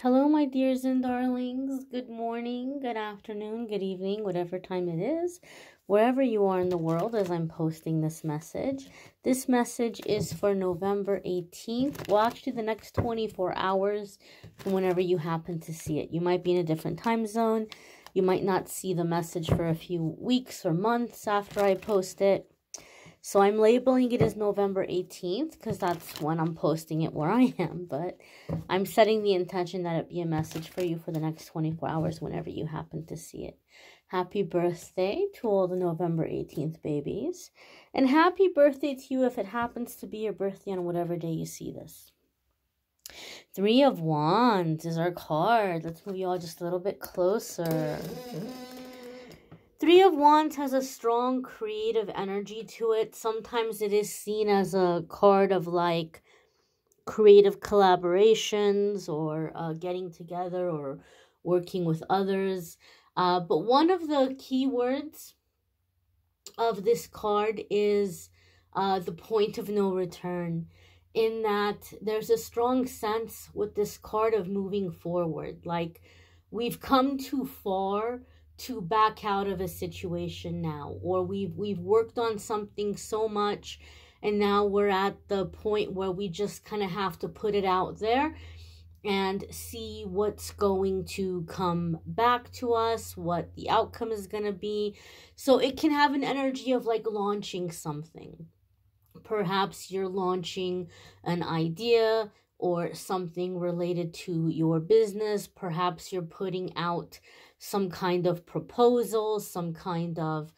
Hello, my dears and darlings. Good morning, good afternoon, good evening, whatever time it is, wherever you are in the world as I'm posting this message. This message is for November 18th. Well, actually, the next 24 hours from whenever you happen to see it. You might be in a different time zone. You might not see the message for a few weeks or months after I post it. So I'm labeling it as November 18th because that's when I'm posting it where I am. But I'm setting the intention that it be a message for you for the next 24 hours whenever you happen to see it. Happy birthday to all the November 18th babies. And happy birthday to you if it happens to be your birthday on whatever day you see this. Three of Wands is our card. Let's move you all just a little bit closer. Three of Wands has a strong creative energy to it. Sometimes it is seen as a card of like creative collaborations or getting together or working with others. But one of the key words of this card is the point of no return, in that there's a strong sense with this card of moving forward. Like we've come too far to back out of a situation now, or we've worked on something so much and now we're at the point where we just kind of have to put it out there and see what's going to come back to us, what the outcome is going to be. So it can have an energy of like launching something. Perhaps you're launching an idea or something related to your business. Perhaps you're putting out some kind of proposal, some kind of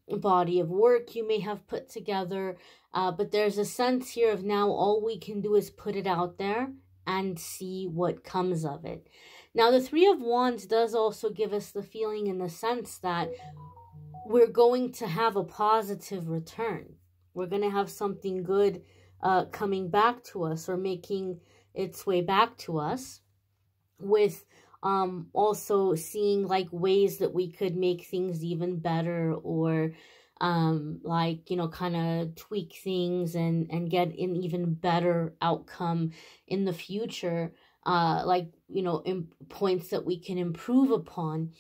body of work you may have put together. But there's a sense here of now all we can do is put it out there and see what comes of it. Now, the Three of Wands does also give us the feeling in the sense that we're going to have a positive return. We're going to have something good coming back to us or making its way back to us, with also seeing like ways that we could make things even better, or like, you know, kind of tweak things and get an even better outcome in the future, like, you know, points that we can improve upon.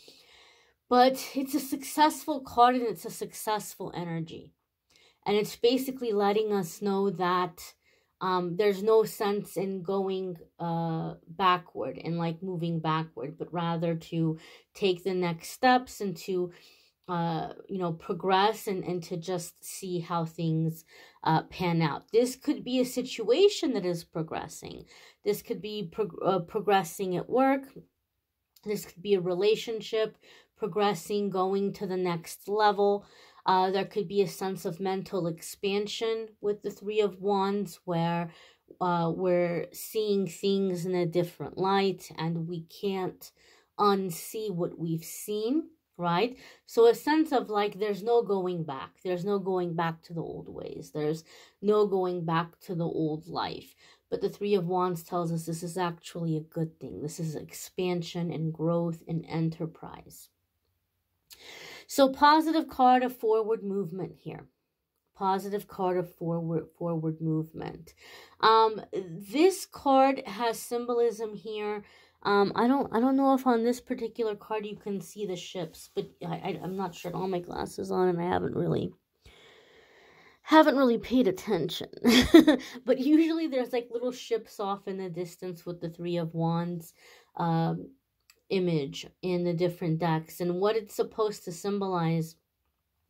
But it's a successful card and it's a successful energy. And it's basically letting us know that there's no sense in going backward and like moving backward, but rather to take the next steps and to, you know, progress and to just see how things pan out. This could be a situation that is progressing. This could be progressing at work. This could be a relationship progressing, going to the next level. There could be a sense of mental expansion with the Three of Wands, where we're seeing things in a different light and we can't unsee what we've seen, right? So a sense of like there's no going back. There's no going back to the old ways. There's no going back to the old life. But the Three of Wands tells us this is actually a good thing. This is expansion and growth and enterprise. So positive card of forward movement here. Positive card of forward movement. This card has symbolism here. I don't know if on this particular card you can see the ships, but I'm not sure. All my glasses on and I haven't really paid attention. But usually there's like little ships off in the distance with the Three of Wands image in the different decks. And what it's supposed to symbolize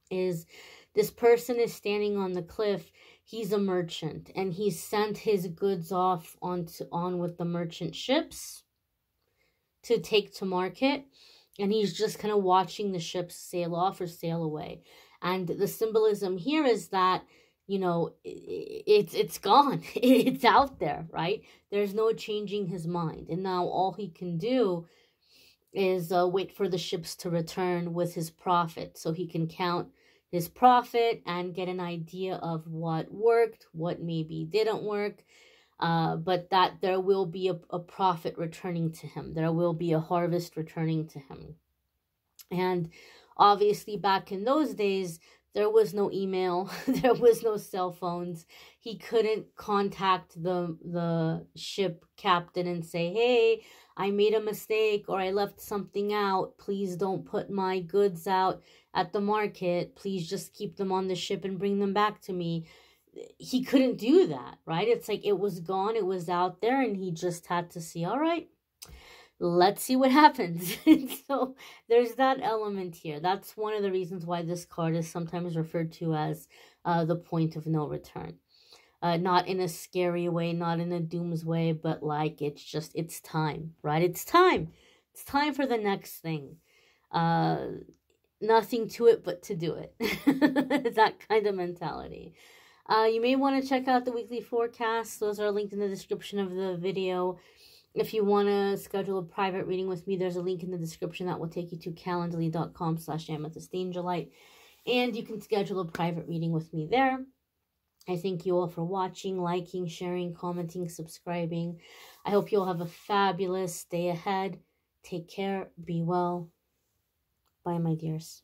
is this person is standing on the cliff. He's a merchant and he's sent his goods off on with the merchant ships to take to market, and he's just kind of watching the ships sail off or sail away. And the symbolism here is that, you know, it's gone. It's out there, right? There's no changing his mind. And now all he can do is wait for the ships to return with his profit, so he can count his profit and get an idea of what worked, what maybe didn't work, but that there will be a profit returning to him. There will be a harvest returning to him. And obviously back in those days, There was no email. There was no cell phones. He couldn't contact the ship captain and say, hey, I made a mistake or I left something out. Please don't put my goods out at the market. Please just keep them on the ship and bring them back to me. He couldn't do that, right? It's like it was gone. It was out there and he just had to see, all right, let's see what happens. So there's that element here. That's one of the reasons why this card is sometimes referred to as the point of no return. Not in a scary way, not in a dooms way, but like it's time, right? It's time. It's time for the next thing. Nothing to it but to do it. That kind of mentality. You may want to check out the weekly forecasts. Those are linked in the description of the video. If you want to schedule a private reading with me, there's a link in the description that will take you to calendly.com/amethystangelite. And you can schedule a private reading with me there. I thank you all for watching, liking, sharing, commenting, subscribing. I hope you all have a fabulous day ahead. Take care. Be well. Bye, my dears.